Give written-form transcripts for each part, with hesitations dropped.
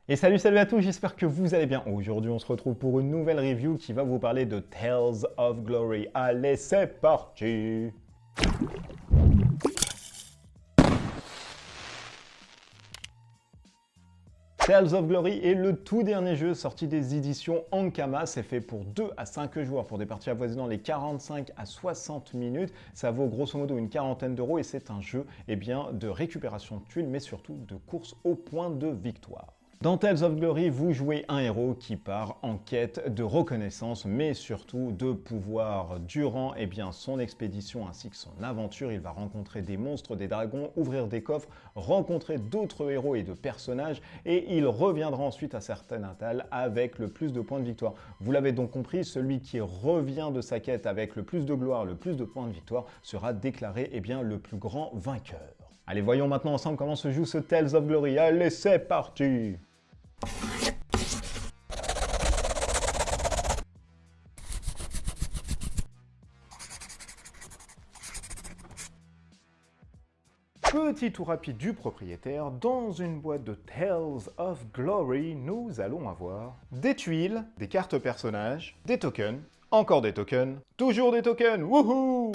Et salut à tous, j'espère que vous allez bien. Aujourd'hui, on se retrouve pour une nouvelle review qui va vous parler de Tales of Glory. Allez, c'est parti! Tales of Glory est le tout dernier jeu sorti des éditions Ankama. C'est fait pour 2 à 5 joueurs pour des parties avoisinant les 45 à 60 minutes. Ça vaut grosso modo une quarantaine d'euros et c'est un jeu de récupération de tuiles mais surtout de course au point de victoire. Dans Tales of Glory, vous jouez un héros qui part en quête de reconnaissance, mais surtout de pouvoir. Durant son expédition ainsi que son aventure, il va rencontrer des monstres, des dragons, ouvrir des coffres, rencontrer d'autres héros et de personnages, et il reviendra ensuite à Sartanatal avec le plus de points de victoire. Vous l'avez donc compris, celui qui revient de sa quête avec le plus de gloire, le plus de points de victoire, sera déclaré le plus grand vainqueur. Allez, voyons maintenant ensemble comment se joue ce Tales of Glory. Allez, c'est parti! Petit tour rapide du propriétaire, dans une boîte de Tales of Glory, nous allons avoir des tuiles, des cartes personnages, des tokens, encore des tokens, toujours des tokens, wouhou!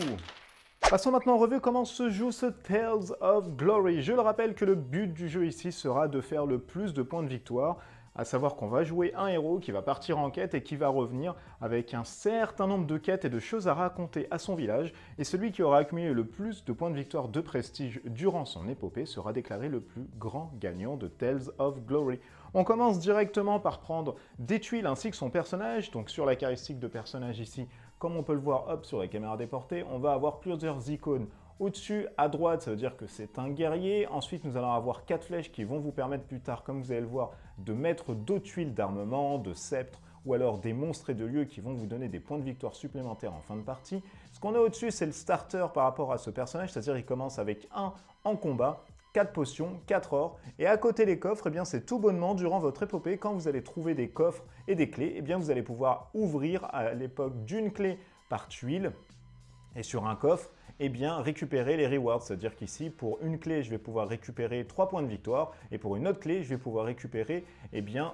Passons maintenant en revue comment se joue ce Tales of Glory. Je le rappelle que le but du jeu ici sera de faire le plus de points de victoire, à savoir qu'on va jouer un héros qui va partir en quête et qui va revenir avec un certain nombre de quêtes et de choses à raconter à son village, et celui qui aura accumulé le plus de points de victoire de prestige durant son épopée sera déclaré le plus grand gagnant de Tales of Glory. On commence directement par prendre des tuiles ainsi que son personnage. Donc sur la caractéristique de personnage ici, comme on peut le voir hop, sur la caméra déportée, on va avoir plusieurs icônes. Au-dessus, à droite, ça veut dire que c'est un guerrier. Ensuite, nous allons avoir 4 flèches qui vont vous permettre plus tard, comme vous allez le voir, de mettre d'autres tuiles d'armement, de sceptres, ou alors des monstres et de lieux qui vont vous donner des points de victoire supplémentaires en fin de partie. Ce qu'on a au-dessus, c'est le starter par rapport à ce personnage, c'est-à-dire qu'il commence avec 1 en combat, 4 potions, 4 ors, et à côté les coffres, c'est tout bonnement durant votre épopée, quand vous allez trouver des coffres et des clés, vous allez pouvoir ouvrir à l'époque d'une clé par tuile, et sur un coffre, récupérer les rewards. C'est-à-dire qu'ici, pour une clé, je vais pouvoir récupérer 3 points de victoire, et pour une autre clé, je vais pouvoir récupérer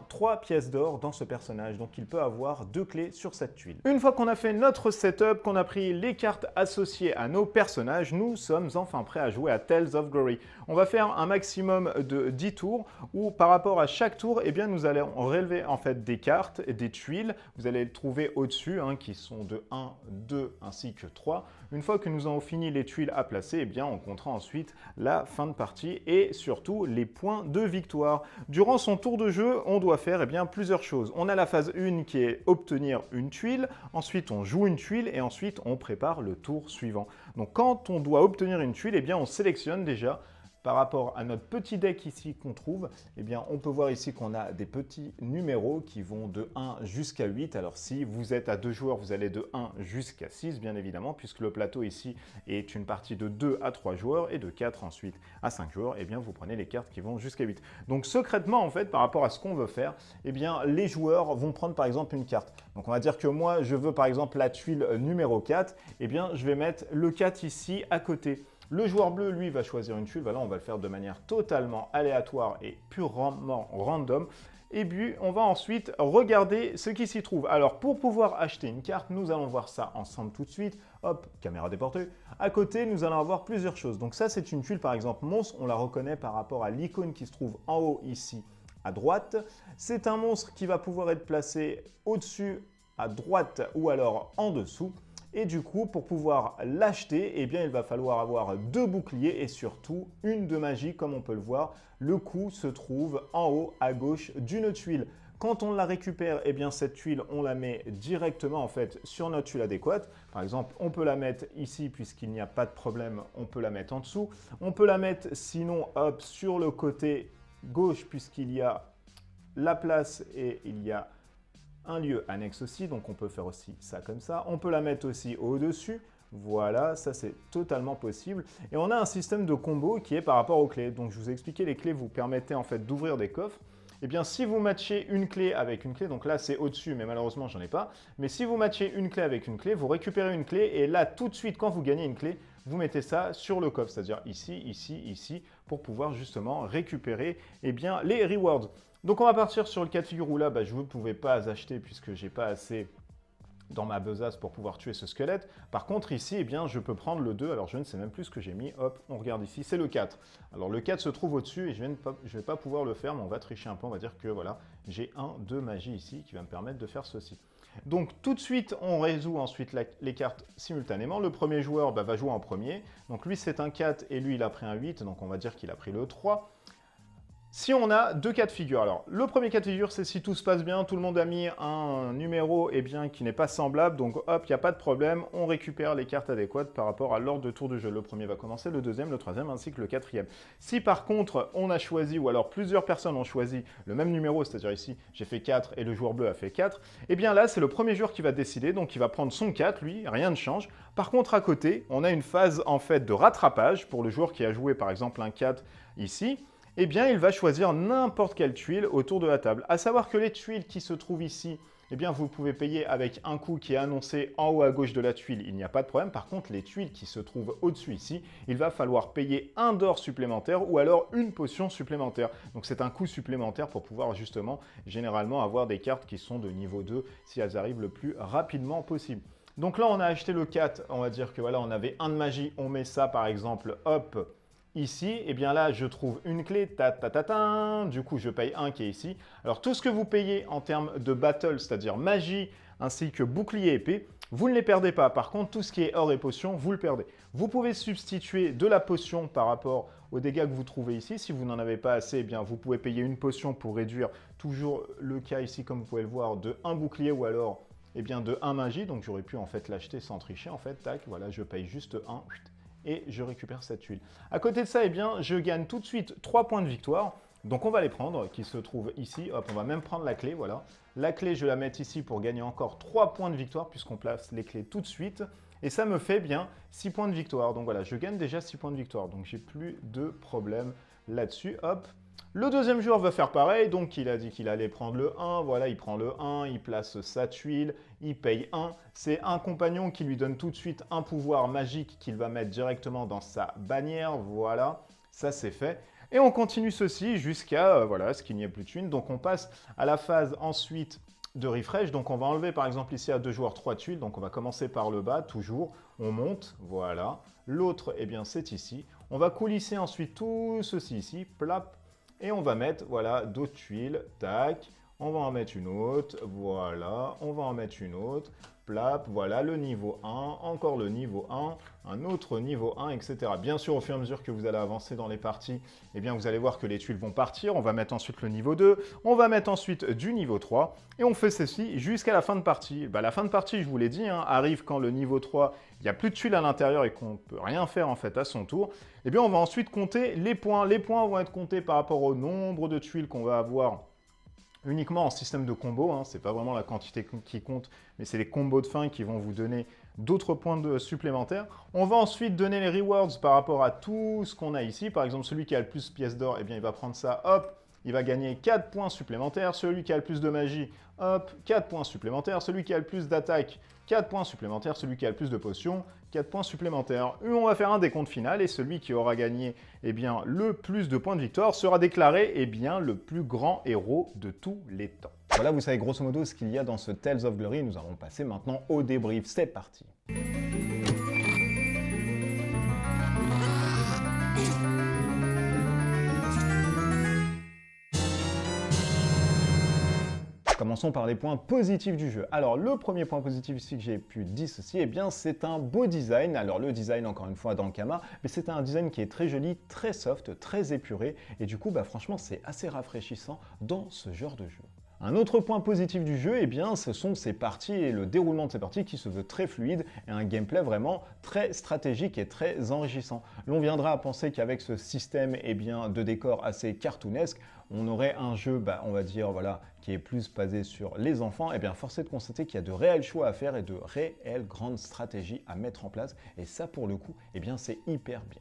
3 pièces d'or dans ce personnage. Donc il peut avoir 2 clés sur cette tuile. Une fois qu'on a fait notre setup, qu'on a pris les cartes associées à nos personnages, nous sommes enfin prêts à jouer à Tales of Glory. On va faire un maximum de 10 tours, où par rapport à chaque tour, nous allons relever en fait des cartes et des tuiles. Vous allez les trouver au-dessus, qui sont de 1, 2 ainsi que 3. Une fois que nous avons fini les tuiles à placer, on comptera ensuite la fin de partie et surtout les points de victoire. Durant son tour de jeu, on doit faire plusieurs choses. On a la phase 1 qui est obtenir une tuile, ensuite on joue une tuile et ensuite on prépare le tour suivant. Donc quand on doit obtenir une tuile, on sélectionne déjà. Par rapport à notre petit deck ici qu'on trouve, on peut voir ici qu'on a des petits numéros qui vont de 1 jusqu'à 8. Alors si vous êtes à 2 joueurs, vous allez de 1 jusqu'à 6, bien évidemment, puisque le plateau ici est une partie de 2 à 3 joueurs et de 4 ensuite à 5 joueurs, vous prenez les cartes qui vont jusqu'à 8. Donc secrètement, en fait, par rapport à ce qu'on veut faire, les joueurs vont prendre par exemple une carte. Donc on va dire que moi, je veux par exemple la tuile numéro 4, je vais mettre le 4 ici à côté. Le joueur bleu, lui, va choisir une tuile. Voilà, on va le faire de manière totalement aléatoire et purement random. Et puis, on va ensuite regarder ce qui s'y trouve. Alors, pour pouvoir acheter une carte, nous allons voir ça ensemble tout de suite. Hop, caméra déportée. À côté, nous allons avoir plusieurs choses. Donc ça, c'est une tuile, par exemple, monstre. On la reconnaît par rapport à l'icône qui se trouve en haut ici à droite. C'est un monstre qui va pouvoir être placé au-dessus, à droite ou alors en dessous. Et du coup, pour pouvoir l'acheter, il va falloir avoir 2 boucliers et surtout une de magie, comme on peut le voir. Le coup se trouve en haut à gauche d'une tuile. Quand on la récupère, cette tuile, on la met directement en fait sur notre tuile adéquate. Par exemple, on peut la mettre ici puisqu'il n'y a pas de problème, on peut la mettre en dessous. On peut la mettre sinon hop, sur le côté gauche puisqu'il y a la place et il y a un lieu annexe aussi, donc on peut faire aussi ça comme ça. On peut la mettre aussi au-dessus. Voilà, ça c'est totalement possible. Et on a un système de combo qui est par rapport aux clés. Donc je vous ai expliqué, les clés vous permettaient en fait d'ouvrir des coffres. Si vous matchez une clé avec une clé, donc là c'est au-dessus, mais malheureusement j'en ai pas. Mais si vous matchez une clé avec une clé, vous récupérez une clé et là tout de suite quand vous gagnez une clé, vous mettez ça sur le coffre, c'est-à-dire ici, ici, ici, pour pouvoir justement récupérer les rewards. Donc on va partir sur le cas de figure où là, je ne pouvais pas acheter puisque j'ai pas assez dans ma besace pour pouvoir tuer ce squelette. Par contre ici, eh bien, je peux prendre le 2, alors je ne sais même plus ce que j'ai mis, hop, on regarde ici, c'est le 4. Alors le 4 se trouve au-dessus et je vais pas pouvoir le faire, mais on va tricher un peu, on va dire que voilà, j'ai un de magie ici qui va me permettre de faire ceci. Donc tout de suite, on résout ensuite les cartes simultanément. Le premier joueur va jouer en premier, donc lui c'est un 4 et lui il a pris un 8, donc on va dire qu'il a pris le 3. Si on a deux cas de figure, alors le premier cas de figure, c'est si tout se passe bien, tout le monde a mis un numéro qui n'est pas semblable, donc hop, il n'y a pas de problème, on récupère les cartes adéquates par rapport à l'ordre de tour de jeu. Le premier va commencer, le deuxième, le troisième, ainsi que le quatrième. Si par contre, on a choisi, ou alors plusieurs personnes ont choisi le même numéro, c'est-à-dire ici, j'ai fait 4 et le joueur bleu a fait 4, et bien là, c'est le premier joueur qui va décider, donc il va prendre son 4, lui, rien ne change. Par contre, à côté, on a une phase en fait de rattrapage pour le joueur qui a joué par exemple un 4 ici. Eh bien, il va choisir n'importe quelle tuile autour de la table. À savoir que les tuiles qui se trouvent ici, eh bien, vous pouvez payer avec un coût qui est annoncé en haut à gauche de la tuile, il n'y a pas de problème. Par contre, les tuiles qui se trouvent au-dessus ici, il va falloir payer un d'or supplémentaire ou alors une potion supplémentaire. Donc, c'est un coût supplémentaire pour pouvoir justement, généralement, avoir des cartes qui sont de niveau 2 si elles arrivent le plus rapidement possible. Donc là, on a acheté le 4, on va dire que voilà, on avait un de magie, on met ça par exemple, hop, ici, et bien là, je trouve une clé, du coup, je paye un qui est ici. Alors, tout ce que vous payez en termes de battle, c'est-à-dire magie, ainsi que bouclier épée, vous ne les perdez pas. Par contre, tout ce qui est or et potion, vous le perdez. Vous pouvez substituer de la potion par rapport aux dégâts que vous trouvez ici. Si vous n'en avez pas assez, eh bien, vous pouvez payer une potion pour réduire toujours le cas ici, comme vous pouvez le voir, de un bouclier ou alors eh bien, de 1 magie. Donc, j'aurais pu en fait l'acheter sans tricher. En fait, tac, voilà, je paye juste 1 et je récupère cette tuile. À côté de ça, eh bien, je gagne tout de suite 3 points de victoire. Donc on va les prendre, qui se trouvent ici. Hop, on va même prendre la clé, voilà. La clé, je vais la mettre ici pour gagner encore 3 points de victoire, puisqu'on place les clés tout de suite. Et ça me fait bien 6 points de victoire. Donc voilà, je gagne déjà 6 points de victoire. Donc j'ai plus de problème là-dessus. Hop. Le deuxième joueur va faire pareil, donc il a dit qu'il allait prendre le 1, voilà, il prend le 1, il place sa tuile, il paye 1. C'est un compagnon qui lui donne tout de suite un pouvoir magique qu'il va mettre directement dans sa bannière, voilà, ça c'est fait. Et on continue ceci jusqu'à voilà, ce qu'il n'y ait plus de tuiles. Donc on passe à la phase ensuite de refresh, donc on va enlever par exemple ici à 2 joueurs 3 tuiles, donc on va commencer par le bas, toujours, on monte, voilà. L'autre, eh bien c'est ici. On va coulisser ensuite tout ceci ici, plap. Et on va mettre, voilà, d'autres tuiles, tac, on va en mettre une autre, voilà, on va en mettre une autre, plap, voilà, le niveau 1, encore le niveau 1, un autre niveau 1, etc. Bien sûr, au fur et à mesure que vous allez avancer dans les parties, eh bien, vous allez voir que les tuiles vont partir, on va mettre ensuite le niveau 2, on va mettre ensuite du niveau 3, et on fait ceci jusqu'à la fin de partie. La fin de partie, je vous l'ai dit, arrive quand le niveau 3, il n'y a plus de tuiles à l'intérieur et qu'on ne peut rien faire en fait à son tour. Eh bien, on va ensuite compter les points. Les points vont être comptés par rapport au nombre de tuiles qu'on va avoir uniquement en système de combo. Ce n'est pas vraiment la quantité qui compte, mais c'est les combos de fin qui vont vous donner d'autres points supplémentaires. On va ensuite donner les rewards par rapport à tout ce qu'on a ici. Par exemple, celui qui a le plus de pièces d'or, eh bien, il va prendre ça, hop, il va gagner 4 points supplémentaires. Celui qui a le plus de magie, hop, 4 points supplémentaires. Celui qui a le plus d'attaque, 4 points supplémentaires. Celui qui a le plus de potions, 4 points supplémentaires. On va faire un décompte final et celui qui aura gagné eh bien, le plus de points de victoire sera déclaré eh bien, le plus grand héros de tous les temps. Voilà, vous savez grosso modo ce qu'il y a dans ce Tales of Glory. Nous allons passer maintenant au débrief. C'est parti. Commençons par les points positifs du jeu. Alors, le premier point positif ici que j'ai pu dissocier, eh bien, c'est un beau design. Alors, le design, encore une fois, dans le Kama, mais c'est un design qui est très joli, très soft, très épuré. Et du coup, franchement, c'est assez rafraîchissant dans ce genre de jeu. Un autre point positif du jeu, eh bien, ce sont ces parties et le déroulement de ces parties qui se veut très fluide et un gameplay vraiment très stratégique et très enrichissant. L'on viendra à penser qu'avec ce système eh bien, de décor assez cartoonesque, on aurait un jeu, on va dire, voilà, qui est plus basé sur les enfants. Et bien, force est de constater qu'il y a de réels choix à faire et de réelles grandes stratégies à mettre en place. Et ça, pour le coup, eh bien, c'est hyper bien.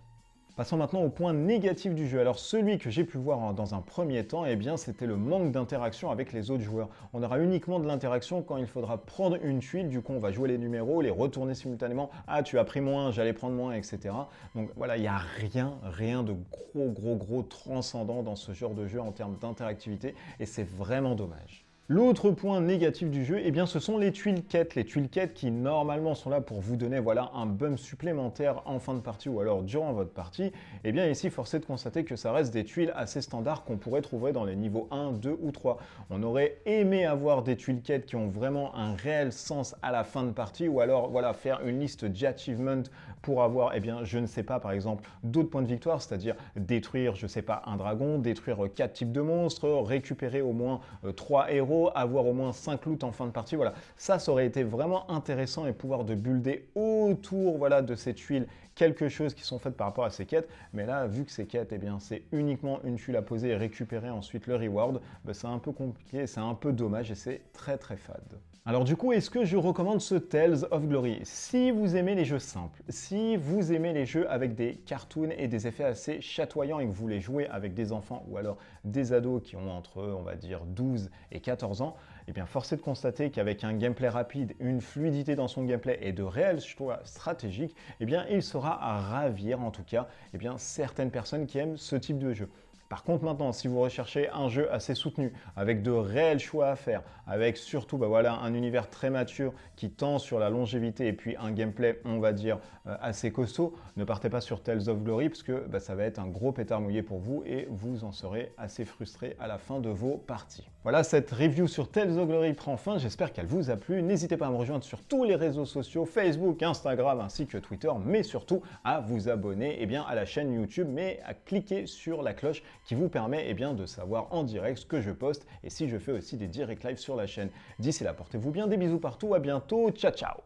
Passons maintenant au point négatif du jeu. Alors celui que j'ai pu voir dans un premier temps, eh bien c'était le manque d'interaction avec les autres joueurs. On aura uniquement de l'interaction quand il faudra prendre une tuile, du coup on va jouer les numéros, les retourner simultanément. Ah tu as pris moins, j'allais prendre moins, etc. Donc voilà, il n'y a rien de gros transcendant dans ce genre de jeu en termes d'interactivité et c'est vraiment dommage. L'autre point négatif du jeu, eh bien, ce sont les tuiles quêtes. Les tuiles quêtes qui normalement sont là pour vous donner voilà, un bump supplémentaire en fin de partie ou alors durant votre partie. Eh bien ici, force est de constater que ça reste des tuiles assez standards qu'on pourrait trouver dans les niveaux 1, 2 ou 3. On aurait aimé avoir des tuiles quêtes qui ont vraiment un réel sens à la fin de partie ou alors voilà, faire une liste d'achievements pour avoir, eh bien, je ne sais pas, par exemple, d'autres points de victoire, c'est-à-dire détruire, je ne sais pas, un dragon, détruire 4 types de monstres, récupérer au moins 3 héros, avoir au moins 5 loots en fin de partie, voilà. Ça aurait été vraiment intéressant et pouvoir de builder autour voilà, de ces tuiles quelque chose qui sont faites par rapport à ces quêtes. Mais là, vu que ces quêtes, eh bien, c'est uniquement une tuile à poser et récupérer ensuite le reward, bah, c'est un peu compliqué, c'est un peu dommage et c'est très fade. Alors du coup, est-ce que je recommande ce Tales of Glory? Si vous aimez les jeux simples, si vous aimez les jeux avec des cartoons et des effets assez chatoyants et que vous voulez jouer avec des enfants ou alors des ados qui ont entre, on va dire, 12 et 14 ans, eh bien force est de constater qu'avec un gameplay rapide, une fluidité dans son gameplay et de réels choix stratégiques, eh bien il sera à ravir en tout cas eh bien, certaines personnes qui aiment ce type de jeu. Par contre maintenant, si vous recherchez un jeu assez soutenu, avec de réels choix à faire, avec surtout bah voilà, un univers très mature qui tend sur la longévité et puis un gameplay, on va dire, assez costaud, ne partez pas sur Tales of Glory parce que bah, ça va être un gros pétard mouillé pour vous et vous en serez assez frustré à la fin de vos parties. Voilà, cette review sur Tales of Glory prend fin, j'espère qu'elle vous a plu. N'hésitez pas à me rejoindre sur tous les réseaux sociaux, Facebook, Instagram ainsi que Twitter, mais surtout à vous abonner eh bien, à la chaîne YouTube, mais à cliquer sur la cloche qui vous permet eh bien, de savoir en direct ce que je poste et si je fais aussi des direct live sur la chaîne. D'ici là, portez-vous bien, des bisous partout, à bientôt, ciao ciao.